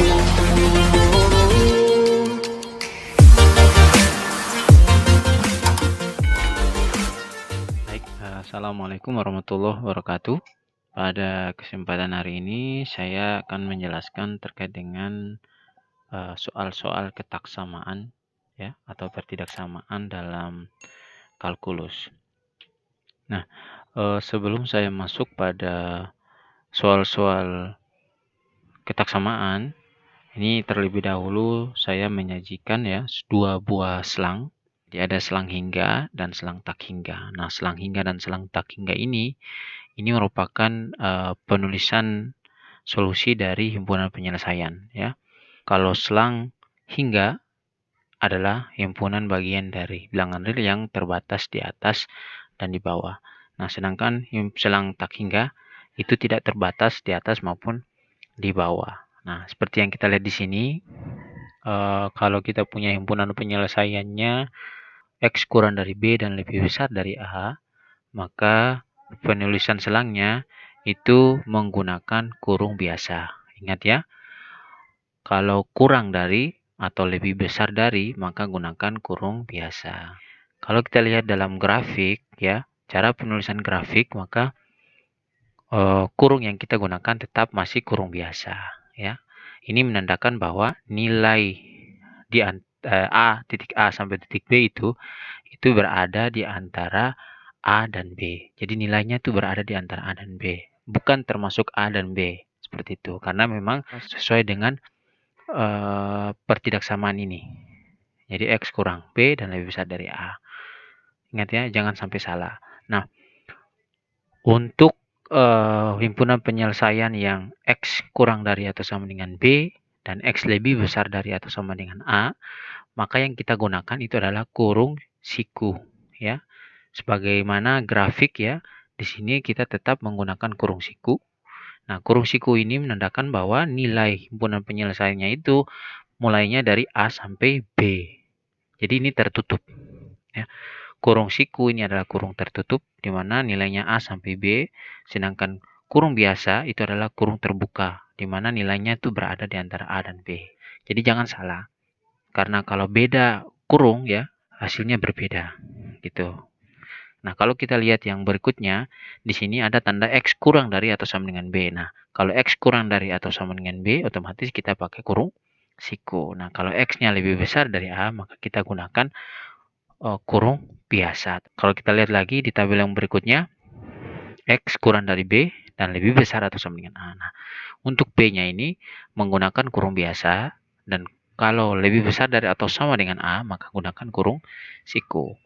Baik, assalamualaikum warahmatullahi wabarakatuh. Pada kesempatan hari ini saya akan menjelaskan terkait dengan soal-soal ketaksamaan ya atau pertidaksamaan dalam kalkulus. Nah, sebelum saya masuk pada soal-soal ketaksamaan, ini terlebih dahulu saya menyajikan ya dua buah selang. Jadi ada selang hingga dan selang tak hingga. Nah, selang hingga dan selang tak hingga ini merupakan penulisan solusi dari himpunan penyelesaian ya. Kalau selang hingga adalah himpunan bagian dari bilangan real yang terbatas di atas dan di bawah. Nah, sedangkan selang tak hingga itu tidak terbatas di atas maupun di bawah. Nah, seperti yang kita lihat di sini, kalau kita punya himpunan penyelesaiannya X kurang dari B dan lebih besar dari A, maka penulisan selangnya itu menggunakan kurung biasa. Ingat ya, kalau kurang dari atau lebih besar dari, maka gunakan kurung biasa. Kalau kita lihat dalam grafik ya, cara penulisan grafik, maka kurung yang kita gunakan tetap masih kurung biasa ya. Ini menandakan bahwa nilai di titik A sampai titik B itu berada di antara A dan B. Jadi nilainya itu berada di antara A dan B, bukan termasuk A dan B seperti itu, karena memang sesuai dengan pertidaksamaan ini. Jadi X kurang B dan lebih besar dari A. Ingat ya, jangan sampai salah. Nah, untuk himpunan penyelesaian yang X kurang dari atau sama dengan B dan X lebih besar dari atau sama dengan A, maka yang kita gunakan itu adalah kurung siku ya. Sebagaimana grafik ya, di sini kita tetap menggunakan kurung siku. Nah, kurung siku ini menandakan bahwa nilai himpunan penyelesaiannya itu mulainya dari A sampai B. Jadi ini tertutup ya. Kurung siku ini adalah kurung tertutup di mana nilainya A sampai B, sedangkan kurung biasa itu adalah kurung terbuka di mana nilainya itu berada di antara A dan B. Jadi jangan salah. Karena kalau beda kurung ya, hasilnya berbeda gitu. Nah, kalau kita lihat yang berikutnya, di sini ada tanda X kurang dari atau sama dengan B. Nah, kalau X kurang dari atau sama dengan B, otomatis kita pakai kurung siku. Nah, kalau X-nya lebih besar dari A, maka kita gunakan kurung biasa. Kalau kita lihat lagi di tabel yang berikutnya, X kurang dari B dan lebih besar atau sama dengan A. Nah, untuk B-nya ini menggunakan kurung biasa, dan kalau lebih besar dari atau sama dengan A, maka gunakan kurung siku.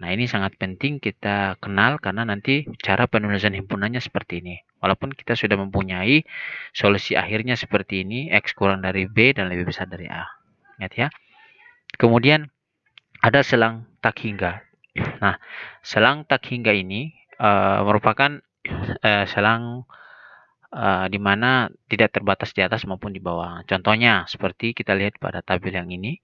Nah, ini sangat penting kita kenal karena nanti cara penulisan himpunannya seperti ini. Walaupun kita sudah mempunyai solusi akhirnya seperti ini, X kurang dari B dan lebih besar dari A. Ingat ya. Kemudian ada selang tak hingga. Nah, selang tak hingga ini merupakan selang di mana tidak terbatas di atas maupun di bawah. Contohnya seperti kita lihat pada tabel yang ini,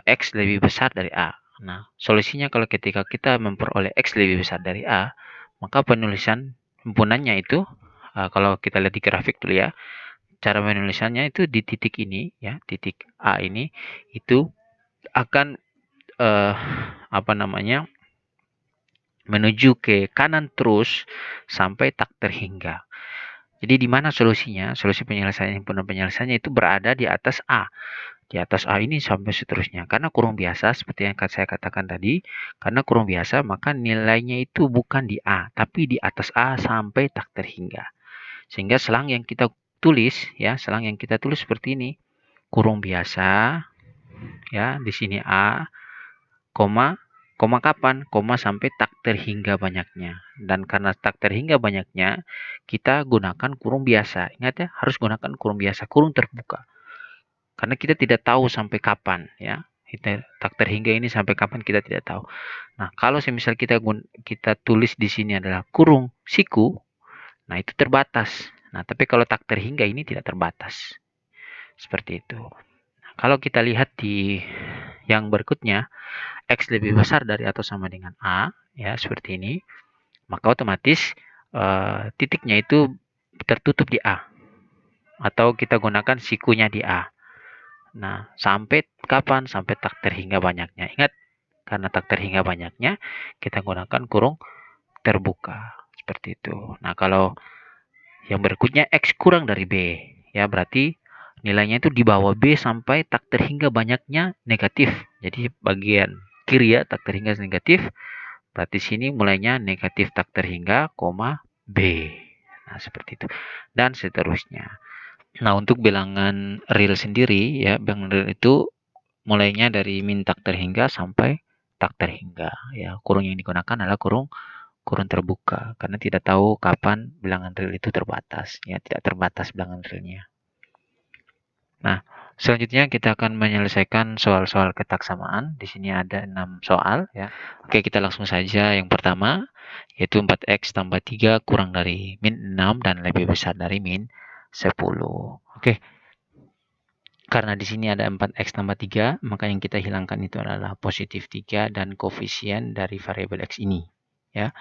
X lebih besar dari A. Nah, solusinya kalau ketika kita memperoleh X lebih besar dari A, maka penulisan himpunannya itu, kalau kita lihat di grafik dulu ya, cara menulisannya itu di titik ini ya, titik A ini itu akan menuju ke kanan terus sampai tak terhingga. Jadi di mana solusinya? Solusi penyelesaian himpunan penyelesaiannya itu berada di atas A. Di atas A ini sampai seterusnya. Karena kurung biasa, seperti yang saya katakan tadi, karena kurung biasa, maka nilainya itu bukan di A, tapi di atas A sampai tak terhingga. Sehingga selang yang kita tulis, ya, selang yang kita tulis seperti ini, kurung biasa, ya, di sini A, koma kapan? Koma sampai tak terhingga banyaknya. Dan karena tak terhingga banyaknya, kita gunakan kurung biasa. Ingat ya, harus gunakan kurung biasa, kurung terbuka. Karena kita tidak tahu sampai kapan ya. Tak terhingga ini sampai kapan kita tidak tahu. Nah, kalau semisal kita tulis di sini adalah kurung siku, nah itu terbatas. Nah, tapi kalau tak terhingga ini tidak terbatas. Seperti itu. Nah, kalau kita lihat di yang berikutnya, X lebih besar dari atau sama dengan A, ya seperti ini, maka otomatis titiknya itu tertutup di A. atau kita gunakan sikunya di A. Nah, sampai kapan? Sampai tak terhingga banyaknya. Ingat, karena tak terhingga banyaknya, kita gunakan kurung terbuka. Seperti itu. Nah, kalau yang berikutnya X kurang dari B. Ya, berarti nilainya itu di bawah B sampai tak terhingga banyaknya negatif. Jadi bagian kiri ya, tak terhingga negatif. Berarti sini mulainya negatif tak terhingga, koma B. Nah, seperti itu. Dan seterusnya. Nah, untuk bilangan real sendiri, ya, bilangan real itu mulainya dari min tak terhingga sampai tak terhingga. Ya, kurung yang digunakan adalah kurung terbuka karena tidak tahu kapan bilangan real itu terbatas. Ya, tidak terbatas bilangan realnya. Nah, selanjutnya kita akan menyelesaikan soal-soal ketaksamaan. Di sini ada 6 soal ya. Oke, kita langsung saja. Yang pertama yaitu 4x tambah 3 kurang dari min 6 dan lebih besar dari min 10. Oke. Karena di sini ada 4x tambah 3, maka yang kita hilangkan itu adalah positif 3 dan koefisien dari variabel x ini. Ya.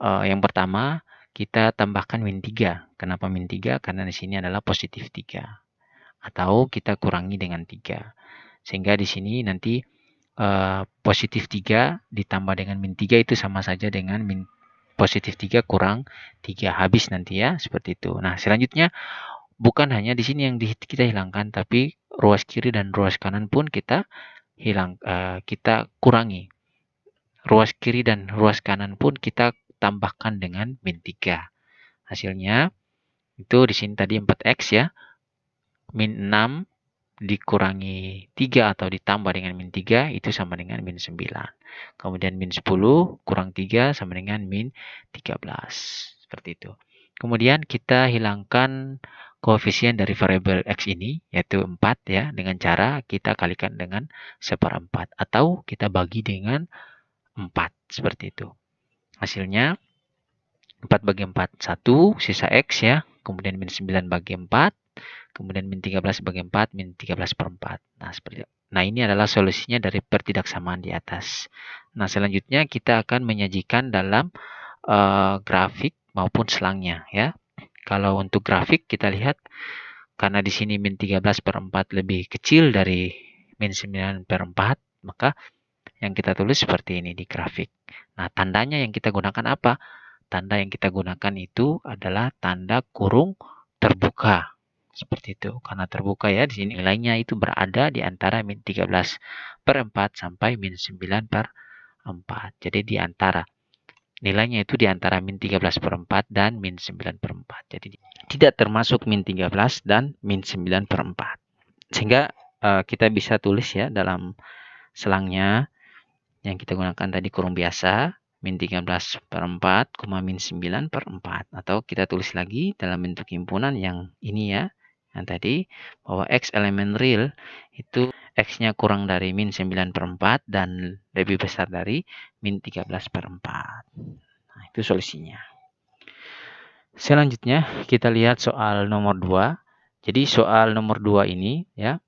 Yang pertama, kita tambahkan min 3. Kenapa min 3? Karena di sini adalah positif 3. Atau kita kurangi dengan 3. Sehingga di sini nanti positif 3 ditambah dengan min 3 itu sama saja dengan min positif 3 kurang 3. Habis nanti ya, seperti itu. Nah, selanjutnya bukan hanya di sini yang kita hilangkan, tapi ruas kiri dan ruas kanan pun kita kita kurangi. Ruas kiri dan ruas kanan pun kita tambahkan dengan min 3. Hasilnya itu di sini tadi 4x ya. Min 6 dikurangi 3 atau ditambah dengan min 3 itu sama dengan min 9. Kemudian min 10 kurang 3 sama dengan min 13. Seperti itu. Kemudian kita hilangkan koefisien dari variabel x ini yaitu 4 ya dengan cara kita kalikan dengan seperempat atau kita bagi dengan 4 seperti itu. Hasilnya 4 bagi 4 1 sisa x ya. Kemudian min 9 bagi 4 kemudian min 13 bagi 4, min 13 per 4. Nah, seperti itu. Nah, ini adalah solusinya dari pertidaksamaan di atas. Nah, selanjutnya kita akan menyajikan dalam grafik maupun selangnya ya. Kalau untuk grafik kita lihat karena di sini min 13 per 4 lebih kecil dari min 9 per 4, maka yang kita tulis seperti ini di grafik. Nah, tandanya yang kita gunakan apa? Tanda yang kita gunakan itu adalah tanda kurung terbuka. Seperti itu. Karena terbuka ya, di sini nilainya itu berada di antara min 13 per 4 sampai min 9 per 4. Jadi di antara. Nilainya itu di antara min 13 per 4 dan min 9 per 4. Jadi tidak termasuk min 13 dan min 9 per 4. Sehingga kita bisa tulis ya dalam selangnya yang kita gunakan tadi kurung biasa. Min 13 per 4, min 9 per 4. Atau kita tulis lagi dalam bentuk himpunan yang ini ya. Yang tadi bahwa x elemen real itu x-nya kurang dari min 9 per 4 dan lebih besar dari min 13 per 4. Nah, itu solusinya. Selanjutnya kita lihat soal nomor 2. Jadi soal nomor 2 ini ya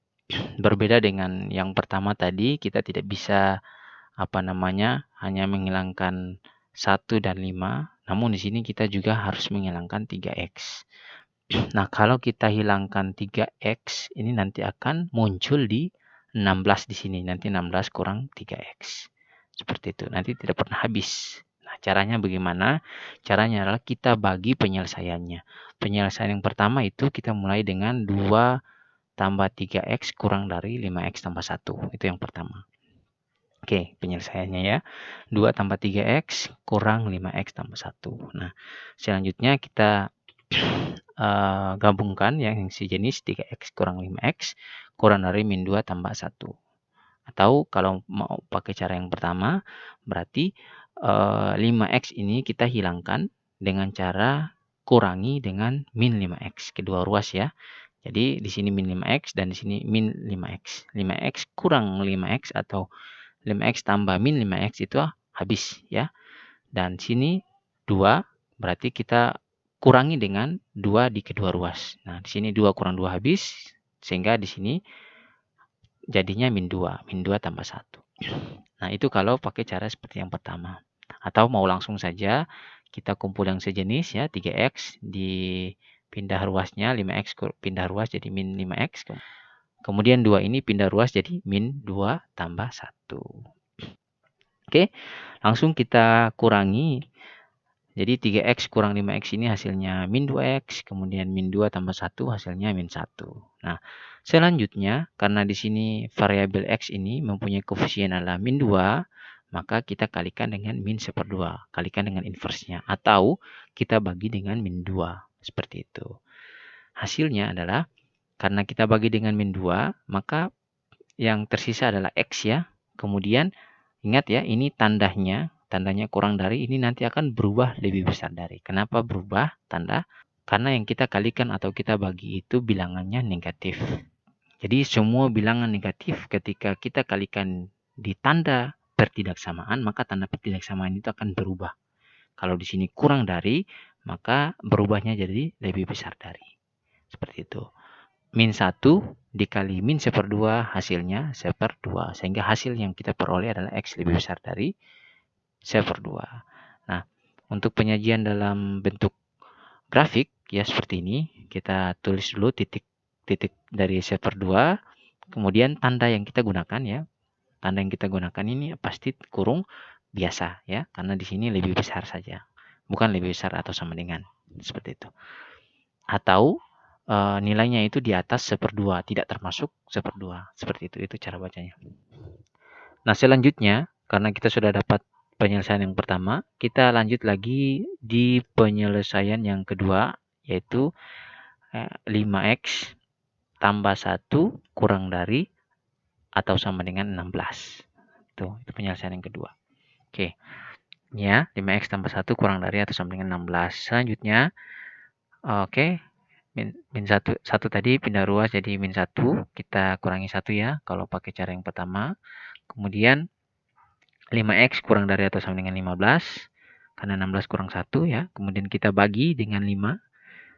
berbeda dengan yang pertama tadi, kita tidak bisa hanya menghilangkan 1 dan 5. Namun di sini kita juga harus menghilangkan 3x. Nah, kalau kita hilangkan 3x, ini nanti akan muncul di 16 di sini. Nanti 16 kurang 3x. Seperti itu. Nanti tidak pernah habis. Nah, caranya bagaimana? Caranya adalah kita bagi penyelesaiannya. Penyelesaian yang pertama itu kita mulai dengan 2 tambah 3x kurang dari 5x tambah 1. Itu yang pertama. Oke, penyelesaiannya ya. 2 tambah 3x kurang 5x tambah 1. Nah, selanjutnya kita gabungkan yang sejenis 3x kurang 5x kurang dari min 2 tambah 1. Atau kalau mau pakai cara yang pertama, berarti 5x ini kita hilangkan dengan cara kurangi dengan min 5x. Kedua ruas ya. Jadi di sini min 5x dan di sini min 5x. 5x kurang 5x atau 5x tambah min 5x itu habis ya. Dan sini 2 berarti kita kurangi dengan 2 di kedua ruas. Nah, di sini 2 kurang 2 habis sehingga di sini jadinya min 2 tambah 1. Nah, itu kalau pakai cara seperti yang pertama. Atau mau langsung saja kita kumpul yang sejenis ya, 3x pindah ruasnya 5x pindah ruas jadi min 5x. Kemudian 2 ini pindah ruas jadi min 2 tambah 1. Oke, langsung kita kurangi. Jadi 3x kurang 5x ini hasilnya min 2x, kemudian min 2 tambah 1 hasilnya min 1. Nah, selanjutnya karena di sini variabel x ini mempunyai koefisien adalah min 2, maka kita kalikan dengan min 1/2, kalikan dengan inversnya, atau kita bagi dengan min 2, seperti itu. Hasilnya adalah, karena kita bagi dengan min 2, maka yang tersisa adalah x ya. Kemudian, ingat ya, ini tandanya kurang dari, ini nanti akan berubah lebih besar dari. Kenapa berubah tanda? Karena yang kita kalikan atau kita bagi itu bilangannya negatif. Jadi semua bilangan negatif ketika kita kalikan di tanda pertidaksamaan, maka tanda pertidaksamaan itu akan berubah. Kalau di sini kurang dari, maka berubahnya jadi lebih besar dari. Seperti itu. Min 1 dikali min 1/2 hasilnya 1/2. Sehingga hasil yang kita peroleh adalah X lebih besar dari 1/2. Nah, untuk penyajian dalam bentuk grafik ya seperti ini, kita tulis dulu titik dari 1/2, kemudian tanda yang kita gunakan ya. Tanda yang kita gunakan ini pasti kurung biasa ya, karena di sini lebih besar saja. Bukan lebih besar atau sama dengan, seperti itu. Atau nilainya itu di atas 1/2, tidak termasuk 1/2. Seperti itu cara bacanya. Nah, selanjutnya, karena kita sudah dapat penyelesaian yang pertama, kita lanjut lagi di penyelesaian yang kedua, yaitu 5x tambah 1 kurang dari atau sama dengan 16. Itu penyelesaian yang kedua. Oke. Ya, 5x tambah 1 kurang dari atau sama dengan 16. Selanjutnya, oke, min 1 tadi pindah ruas jadi min 1, kita kurangi 1 ya kalau pakai cara yang pertama. Kemudian 5x kurang dari atau sama dengan 15, karena 16 kurang 1 ya. Kemudian kita bagi dengan 5,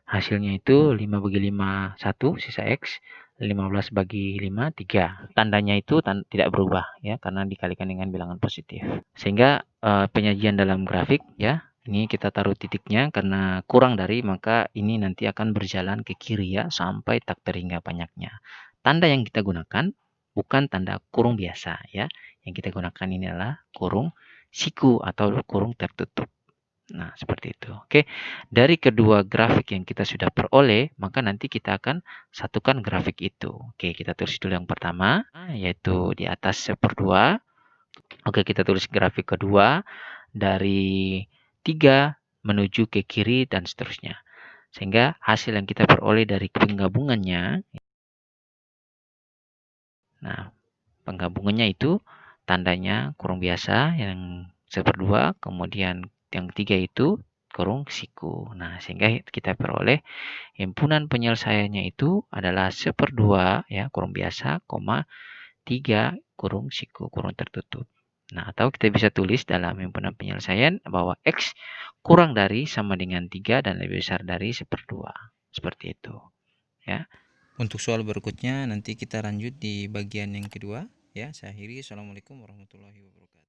hasilnya itu 5 bagi 5, 1, sisa x. 15 bagi 5, 3. Tandanya itu tidak berubah ya, karena dikalikan dengan bilangan positif. Sehingga penyajian dalam grafik ya, ini kita taruh titiknya karena kurang dari, maka ini nanti akan berjalan ke kiri ya, sampai tak terhingga banyaknya. Tanda yang kita gunakan bukan tanda kurung biasa ya. Yang kita gunakan ini adalah kurung siku atau kurung tertutup. Nah, seperti itu. Oke, dari kedua grafik yang kita sudah peroleh, maka nanti kita akan satukan grafik itu. Oke, kita tulis dulu yang pertama, yaitu di atas 1/2. Oke, kita tulis grafik kedua dari 3 menuju ke kiri dan seterusnya. Sehingga hasil yang kita peroleh dari penggabungannya, nah, penggabungannya itu tandanya kurung biasa yang 1/2, kemudian yang 3 itu kurung siku. Nah, sehingga kita peroleh himpunan penyelesaiannya itu adalah 1/2 ya, kurung biasa, 3 kurung siku, kurung tertutup. Nah, atau kita bisa tulis dalam himpunan penyelesaian bahwa X kurang dari sama dengan 3 dan lebih besar dari 1/2. Seperti itu. Ya. Untuk soal berikutnya nanti kita lanjut di bagian yang kedua. Ya, saya akhiri. Assalamualaikum warahmatullahi wabarakatuh.